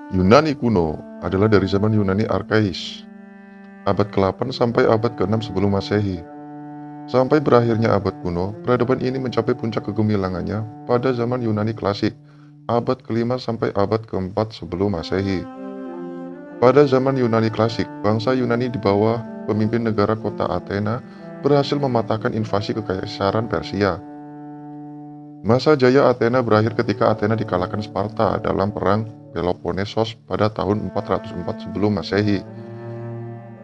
Yunani kuno adalah dari zaman Yunani Arkais, abad ke-8 sampai abad ke-6 sebelum Masehi. Sampai berakhirnya abad kuno, peradaban ini mencapai puncak kegemilangannya pada zaman Yunani klasik, abad ke-5 sampai abad ke-4 sebelum Masehi. Pada zaman Yunani klasik, bangsa Yunani di bawah pemimpin negara kota Athena berhasil mematahkan invasi kekaisaran Persia. Masa jaya Athena berakhir ketika Athena dikalahkan Sparta dalam perang Peloponnesos pada tahun 404 sebelum Masehi.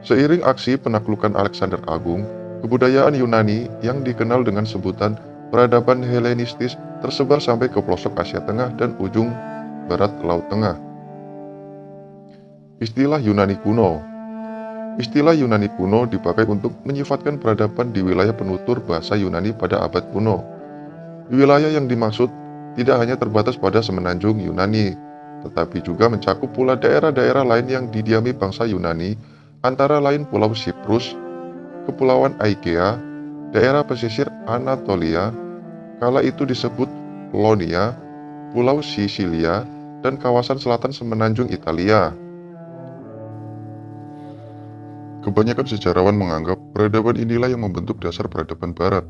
Seiring aksi penaklukan Alexander Agung, kebudayaan Yunani yang dikenal dengan sebutan peradaban Helenistis tersebar sampai ke pelosok Asia Tengah dan ujung barat Laut Tengah. Istilah Yunani kuno. Istilah Yunani kuno dipakai untuk menyifatkan peradaban di wilayah penutur bahasa Yunani pada abad kuno. Wilayah yang dimaksud tidak hanya terbatas pada semenanjung Yunani, tetapi juga mencakup pula daerah-daerah lain yang didiami bangsa Yunani, antara lain Pulau Siprus, Kepulauan Aegea, daerah pesisir Anatolia, kala itu disebut Polonia, Pulau Sisilia, dan kawasan selatan semenanjung Italia. Kebanyakan sejarawan menganggap peradaban inilah yang membentuk dasar peradaban Barat.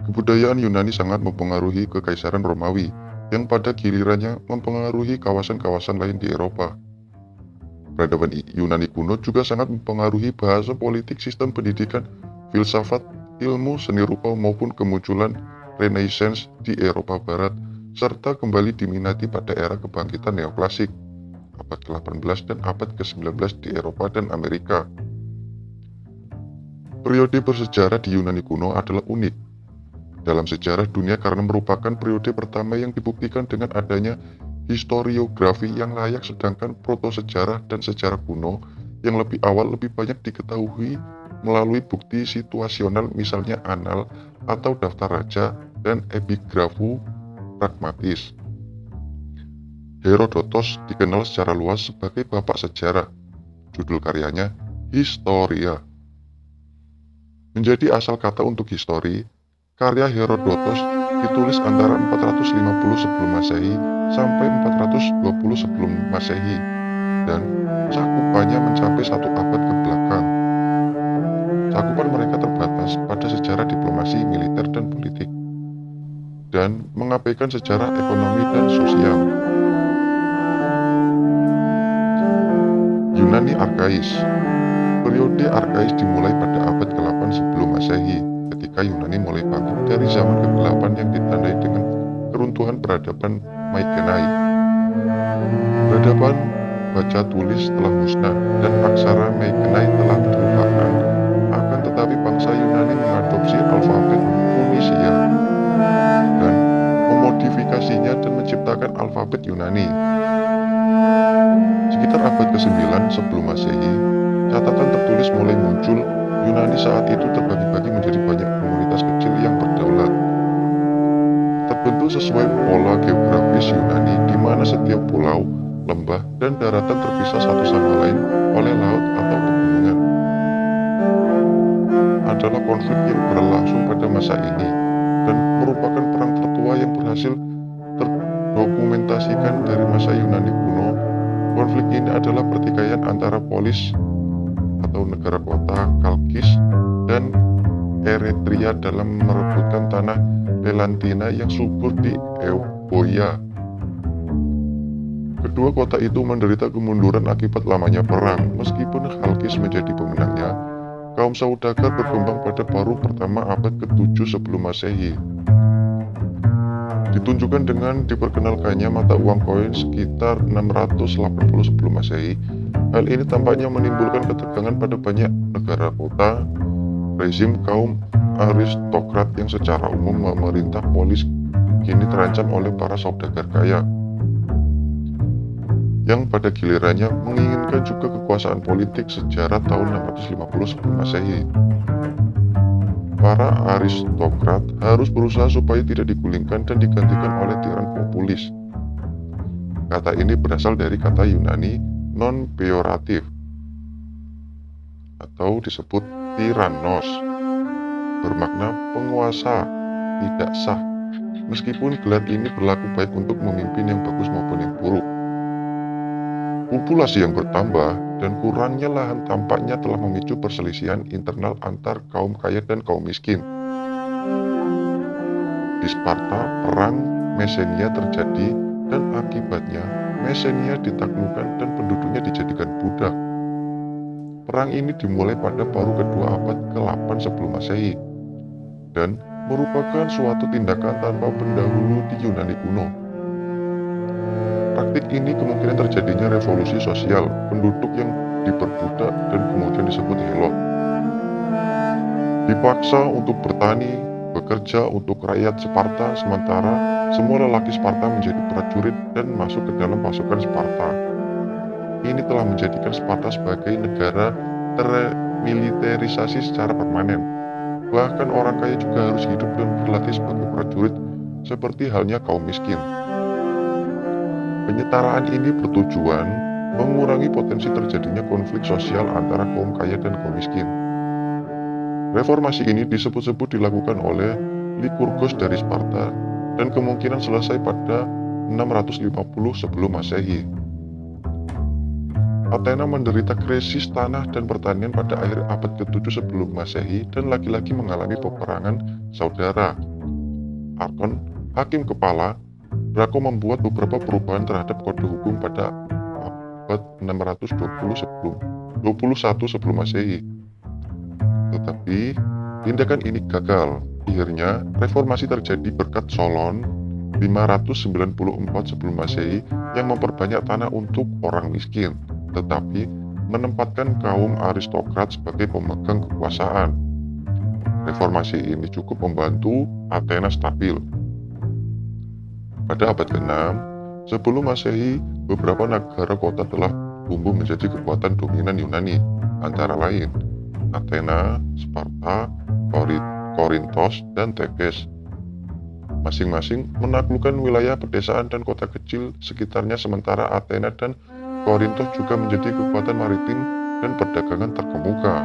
Kebudayaan Yunani sangat mempengaruhi Kekaisaran Romawi, yang pada gilirannya mempengaruhi kawasan-kawasan lain di Eropa. Peradaban Yunani kuno juga sangat mempengaruhi bahasa politik, sistem pendidikan, filsafat, ilmu seni rupa maupun kemunculan Renaissance di Eropa Barat, serta kembali diminati pada era kebangkitan neoklasik, abad ke-18 dan abad ke-19 di Eropa dan Amerika. Periode bersejarah di Yunani kuno adalah unik dalam sejarah dunia karena merupakan periode pertama yang dibuktikan dengan adanya historiografi yang layak, sedangkan protosejarah dan sejarah kuno yang lebih awal lebih banyak diketahui melalui bukti situasional, misalnya annal atau daftar raja dan epigrafu pragmatis. Herodotos dikenal secara luas sebagai bapak sejarah. Judul karyanya Historia. Menjadi asal kata untuk histori, karya Herodotos ditulis antara 450 sebelum Masehi sampai 420 sebelum Masehi dan cakupannya mencapai satu abad ke belakang. Cakupan mereka terbatas pada sejarah diplomasi, militer, dan politik, dan mengabaikan sejarah ekonomi dan sosial. Yunani Arkais. Periode Arkais dimulai pada abad ke-8 sebelum Masehi, ketika Yunani mulai bangkit dari zaman kegelapan yang ditandai dengan keruntuhan peradaban Mykenae. Peradaban baca tulis telah musnah dan aksara Mykenae telah dilupakan, akan tetapi bangsa Yunani mengadopsi alfabet Funisia dan memodifikasinya dan menciptakan alfabet Yunani. Sekitar abad ke-9 sebelum Masehi, catatan tertulis mulai muncul. Yunani saat itu terbagi-bagi menjadi banyak komunitas kecil yang berdaulat. Terbentuk sesuai pola geografis Yunani, di mana setiap pulau, lembah, dan daratan terpisah satu sama lain oleh laut atau pegunungan. Adalah konflik yang berlangsung pada masa ini, dan merupakan perang tertua yang berhasil terdokumentasikan dari masa Yunani kuno. Konflik ini adalah pertikaian antara polis atau negara kota Kalkis dan Eretria dalam merebutkan tanah Lelantina yang subur di Euboea. Kedua kota itu menderita kemunduran akibat lamanya perang. Meskipun Kalkis menjadi pemenangnya, kaum saudagar berkembang pada paruh pertama abad ke-7 sebelum Masehi. Ditunjukkan dengan diperkenalkannya mata uang koin sekitar 680 sebelum Masehi. Hal ini tampaknya menimbulkan ketegangan pada banyak negara kota. Rezim kaum aristokrat yang secara umum memerintah polis kini terancam oleh para saudagar kaya, yang pada gilirannya menginginkan juga kekuasaan politik. Sejarah tahun 650 sebelum Masehi. Para aristokrat harus berusaha supaya tidak digulingkan dan digantikan oleh tiran populis. Kata ini berasal dari kata Yunani non-peoratif atau disebut tyrannos, bermakna penguasa tidak sah, meskipun gelar ini berlaku baik untuk memimpin yang bagus maupun yang buruk. Populasi yang bertambah dan kurangnya lahan tampaknya telah memicu perselisihan internal antar kaum kaya dan kaum miskin. Di Sparta, perang Mesenia terjadi dan akibatnya Mesenia ditaklukkan dan penduduknya dijadikan budak. Perang ini dimulai pada paruh kedua abad ke-8 sebelum Masehi dan merupakan suatu tindakan tanpa pendahulu di Yunani kuno. Praktik ini kemungkinan terjadinya revolusi sosial penduduk yang diperbudak dan kemudian disebut helot. Dipaksa untuk bertani, bekerja untuk rakyat Sparta, sementara semua lelaki Sparta menjadi prajurit dan masuk ke dalam pasukan Sparta. Ini telah menjadikan Sparta sebagai negara termiliterisasi secara permanen. Bahkan orang kaya juga harus hidup dan berlatih sebagai prajurit, seperti halnya kaum miskin. Penyetaraan ini bertujuan mengurangi potensi terjadinya konflik sosial antara kaum kaya dan kaum miskin. Reformasi ini disebut-sebut dilakukan oleh Lycurgus dari Sparta dan kemungkinan selesai pada 650 sebelum Masehi. Athena menderita krisis tanah dan pertanian pada akhir abad ke-7 sebelum Masehi dan lagi-lagi mengalami peperangan saudara. Arkon, hakim kepala, Draco membuat beberapa perubahan terhadap kode hukum pada abad 620 21 sebelum Masehi. Tetapi, tindakan ini gagal. Akhirnya, reformasi terjadi berkat Solon 594 sebelum Masehi yang memperbanyak tanah untuk orang miskin, tetapi menempatkan kaum aristokrat sebagai pemegang kekuasaan. Reformasi ini cukup membantu Athena stabil. Pada abad ke-6 sebelum Masehi, beberapa negara kota telah tumbuh menjadi kekuatan dominan Yunani, antara lain Athena, Sparta, Korintos, dan Thebes. Masing-masing menaklukkan wilayah pedesaan dan kota kecil sekitarnya, sementara Athena dan Korintos juga menjadi kekuatan maritim dan perdagangan terkemuka.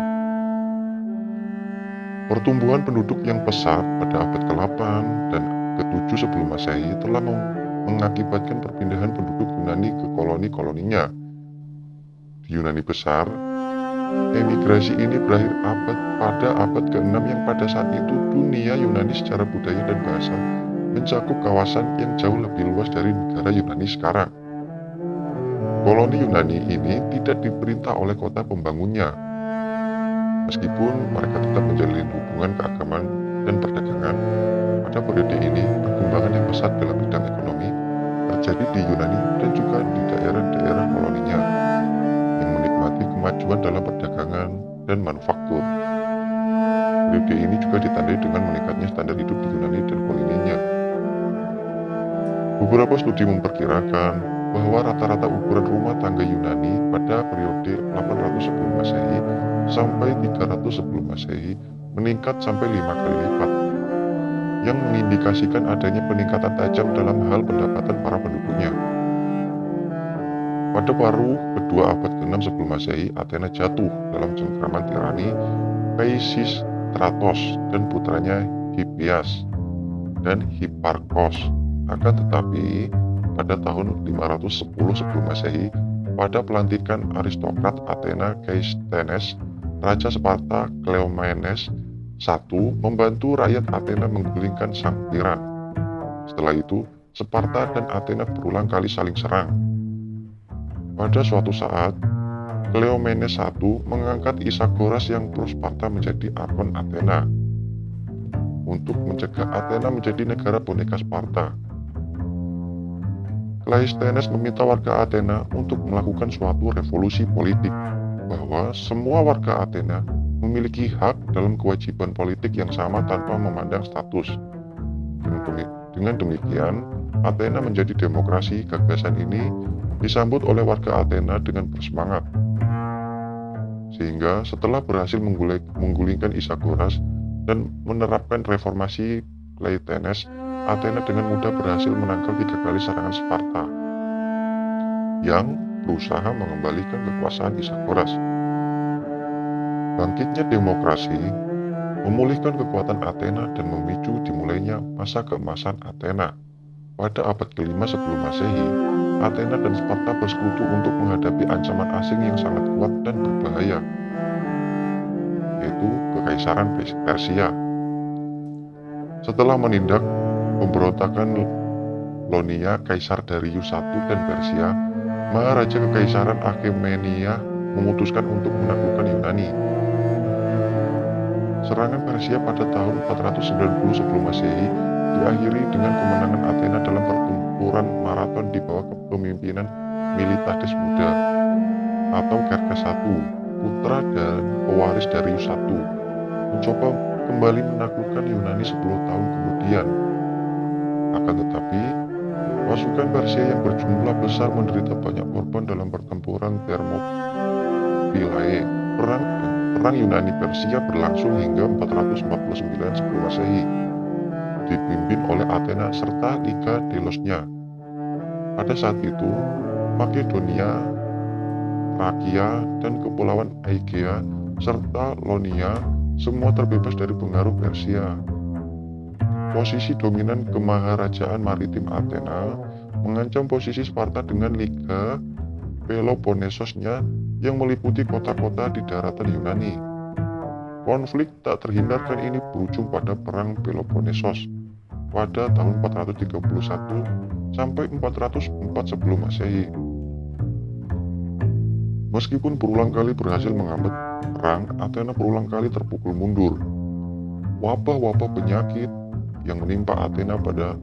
Pertumbuhan penduduk yang pesat pada abad ke-8 dan ke-7 sebelum Masehi telah mengakibatkan perpindahan penduduk Yunani ke koloni-koloninya. Di Yunani besar, emigrasi ini berakhir pada abad ke-6 yang pada saat itu dunia Yunani secara budaya dan bahasa mencakup kawasan yang jauh lebih luas dari negara Yunani sekarang. Koloni Yunani ini tidak diperintah oleh kota pembangunnya, meskipun mereka tetap menjalin hubungan keagamaan dan perdagangan. Pada periode ini, perkembangan yang pesat dalam bidang ekonomi terjadi di Yunani dan juga di daerah-daerah koloninya yang menikmati kemajuan dalam perdagangan dan manufaktur. Periode ini juga ditandai dengan meningkatnya standar hidup di Yunani dan koloninya. Beberapa studi memperkirakan bahwa rata-rata ukuran rumah tangga Yunani pada periode 800 sebelum Masehi sampai 300 sebelum Masehi meningkat sampai 5 kali lipat, yang mengindikasikan adanya peningkatan tajam dalam hal pendapatan para penduduknya. Pada paruh kedua abad ke-6 sebelum Masehi, Athena jatuh dalam cengkraman tirani Peisistratos dan putranya Hippias dan Hipparchos. Akan tetapi, pada tahun 510 sebelum Masehi, pada pelantikan aristokrat Athena Cleisthenes, Raja Sparta Cleomenes I membantu rakyat Athena menggulingkan sang tiran. Setelah itu, Sparta dan Athena berulang kali saling serang. Pada suatu saat, Cleomenes I mengangkat Isagoras yang pro Sparta menjadi arkon Athena untuk mencegah Athena menjadi negara boneka Sparta. Cleisthenes meminta warga Athena untuk melakukan suatu revolusi politik, bahwa semua warga Athena memiliki hak dalam kewajiban politik yang sama tanpa memandang status. Dengan demikian, Athena menjadi demokrasi. Gagasan ini disambut oleh warga Athena dengan bersemangat. Sehingga setelah berhasil menggulingkan Isagoras dan menerapkan reformasi Cleisthenes, Athena dengan mudah berhasil menangkal 3 kali serangan Sparta yang berusaha mengembalikan kekuasaan Isagoras. Bangkitnya demokrasi memulihkan kekuatan Athena dan memicu dimulainya masa keemasan Athena. Pada abad ke-5 sebelum Masehi, Athena dan Sparta bersekutu untuk menghadapi ancaman asing yang sangat kuat dan berbahaya, yaitu Kekaisaran Persia. Setelah menindak pemberontakan Lonia, Kaisar Darius I dan Persia, Maharaja Kekaisaran Achaemenida memutuskan untuk menaklukkan Yunani. Serangan Persia pada tahun 490 sebelum Masehi diakhiri dengan kemenangan Athena dalam pertempuran maraton di bawah kepemimpinan Miltiades Muda atau Xerxes I, putra dan pewaris Darius I, mencoba kembali menaklukkan Yunani 10 tahun kemudian. Akan tetapi, pasukan Persia yang berjumlah besar menderita banyak korban dalam pertempuran Thermopylae. Perang Yunani-Persia berlangsung hingga 449 sebelum Masehi, dipimpin oleh Athena serta Liga Delosnya. Pada saat itu, Makedonia, Trakia, dan Kepulauan Aegea, serta Ionia semua terbebas dari pengaruh Persia. Posisi dominan kemaharajaan maritim Athena mengancam posisi Sparta dengan Liga Peloponnesosnya yang meliputi kota-kota di daratan Yunani. Konflik tak terhindarkan ini berujung pada Perang Peloponnesos pada tahun 431 sampai 404 sebelum Masehi. Meskipun berulang kali berhasil menghambat perang, Athena berulang kali terpukul mundur. Wabah-wabah penyakit yang menimpa Athena pada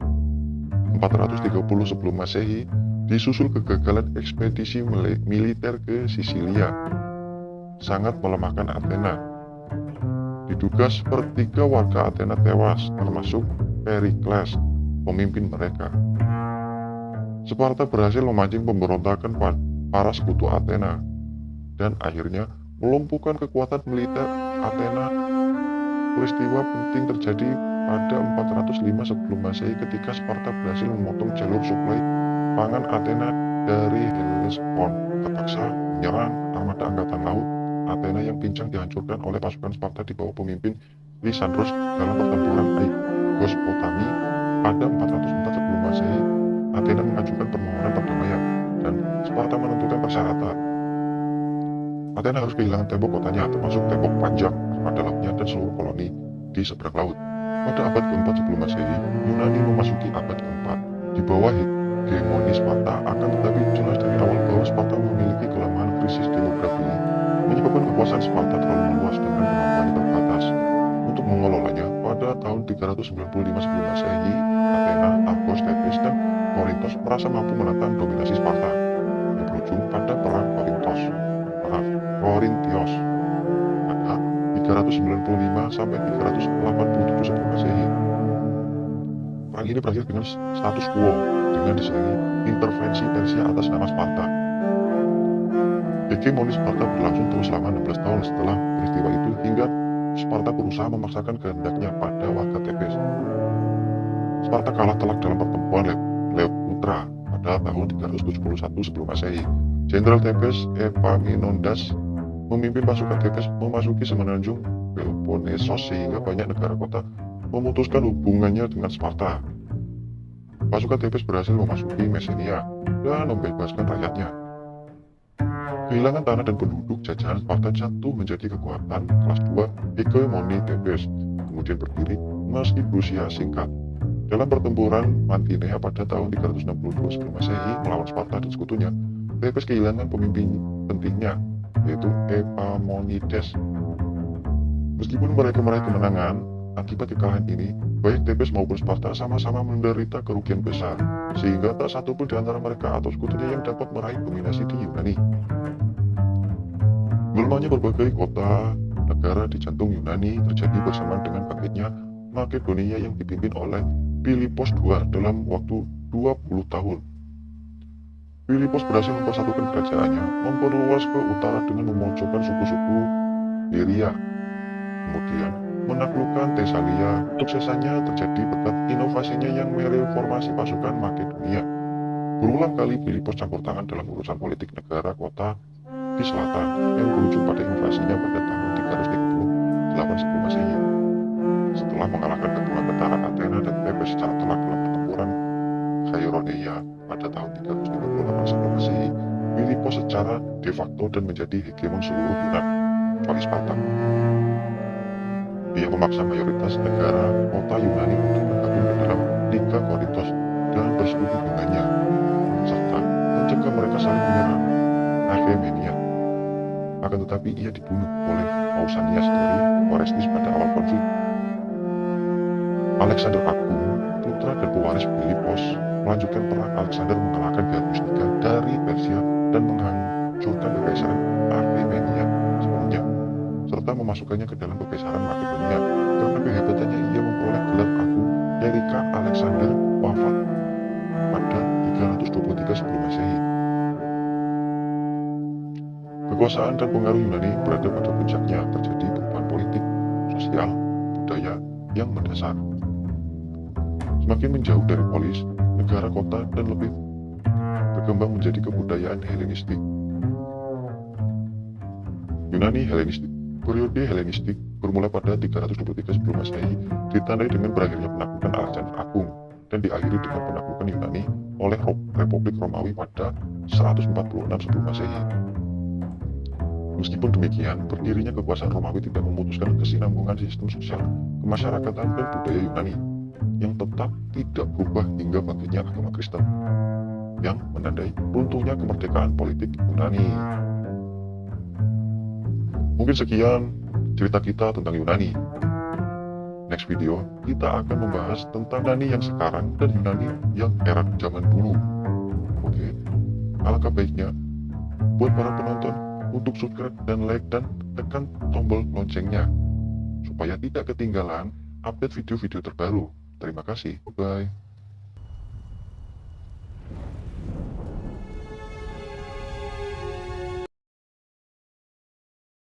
430 sebelum Masehi disusul kegagalan ekspedisi militer ke Sisilia, sangat melemahkan Athena. Diduga sepertiga warga Athena tewas, termasuk Perikles, pemimpin mereka. Sparta berhasil memancing pemberontakan para sekutu Athena dan akhirnya melumpuhkan kekuatan militer Athena. Peristiwa penting terjadi pada 405 sebelum Masehi ketika Sparta berhasil memotong jalur suplai pangan Athena dari Hellespont. Terpaksa menyerang armada angkatan laut Athena yang pincang dihancurkan oleh pasukan Sparta di bawah pemimpin Lysandros dalam pertempuran Aegospotami pada 404 sebelum Masehi. Athena mengajukan permohonan perdamaian dan Sparta menentukan persyaratan. Athena harus kehilangan tembok kotanya, termasuk tembok panjang pada lautnya dan seluruh koloni di seberang laut. Pada abad ke-4 sebelum Masehi, Yunani memasuki abad ke-4 di bawah hegemoni Sparta. Akan tetapi jelas dari awal bahwa Sparta memiliki kelemahan. Krisis demografi menyebabkan kekuasaan Sparta terlalu meluas dengan kemampuannya terbatas untuk mengelolanya. Pada tahun 395 sebelum Masehi, Athena, Argos, Thebes, dan Korintos merasa mampu menentang dominasi Sparta yang berujung pada perang Korintios pada 395 sampai 387 sebelum Masehi. Perang ini berakhir dengan status quo dengan diselingi intervensi Persia atas nama Sparta. Hegemoni Sparta berlangsung terus selama 16 tahun setelah peristiwa itu hingga Sparta berusaha memaksakan kehendaknya pada warga Thebes. Sparta kalah telak dalam pertempuran Leuctra pada tahun 371 sebelum Masehi. Jenderal Thebes Epaminondas memimpin pasukan Thebes memasuki semenanjung Peloponnesos sehingga banyak negara kota memutuskan hubungannya dengan Sparta. Pasukan Thebes berhasil memasuki Mesenia dan membebaskan rakyatnya. Kehilangan tanah dan penduduk, jajahan Sparta jatuh menjadi kekuatan kelas 2 hegemoni Thebes, kemudian berdiri meski berusia singkat. Dalam pertempuran Mantinea pada tahun 362 sebelum Masehi melawan Sparta dan sekutunya, Thebes kehilangan pemimpin pentingnya, yaitu Epamonides. Meskipun mereka meraih kemenangan, akibat kekalahan ini, baik Thebes maupun Sparta sama-sama menderita kerugian besar, sehingga tak satu pun di antara mereka atau sekutunya yang dapat meraih dominasi di Yunani. Melemahnya berbagai kota negara di jantung Yunani terjadi bersamaan dengan bangkitnya Makedonia yang dipimpin oleh Philippos II dalam waktu 20 tahun. Philippos berhasil mempersatukan kerajaannya, memperluas ke utara dengan memojokkan suku-suku Beria, kemudian menaklukkan Tesalia. Suksesannya terjadi berkat inovasinya yang mereformasi pasukan Makedonia. Berulang kali Philippos campur tangan dalam urusan politik negara kota di selatan yang berujung pada invasinya pada tahun 338 sebelum Masehi. Setelah mengalahkan kedua tentara Athena dan Thebes secara telak dalam pertempuran Chaironeia pada tahun 358 sebelum Masehi, Filipos secara de facto dan menjadi hegemon seluruh Yunan, kecuali Sparta. Dia memaksa mayoritas negara kota Yunani untuk bergabung ke dalam Liga Korintos dan bersetubuh dengannya, serta mencegah mereka saling menyerang Achaemenid. Akan tetapi ia dibunuh oleh Pausanias dari Orestis pada awal konflik. Alexander Agung, putra dan pewaris Filipos, melanjutkan perang. Alexander mengalahkan Garbustica dari Persia dan menghancurkan kekaisaran Achaemenid sebelumnya, serta memasukkannya ke dalam kekaisaran Makedonia. Karena kehebatannya, ia memperoleh gelar agung ketika Alexander wafat pada 323 sebelum Masehi. Kekuasaan dan pengaruh Yunani berada pada puncaknya. Terjadi perubahan politik, sosial, budaya yang mendasar. Semakin menjauh dari polis, negara kota, dan lebih berkembang menjadi kebudayaan Helenistik. Yunani Helenistik. Periode Helenistik bermula pada 323 sebelum Masehi, ditandai dengan berakhirnya penaklukan Alexander Agung dan diakhiri dengan penaklukan Yunani oleh Republik Romawi pada 146 sebelum Masehi. Meskipun demikian, berdirinya kekuasaan Romawi tidak memutuskan kesinambungan sistem sosial, kemasyarakatan, dan budaya Yunani yang tetap tidak berubah hingga bangkitnya agama Kristen, yang menandai runtuhnya kemerdekaan politik Yunani. Mungkin sekian cerita kita tentang Yunani. Next video, kita akan membahas tentang Yunani yang sekarang dan Yunani yang era zaman dulu. Oke, alangkah baiknya buat para penonton untuk subscribe dan like dan tekan tombol loncengnya supaya tidak ketinggalan update video-video terbaru. Terima kasih, bye.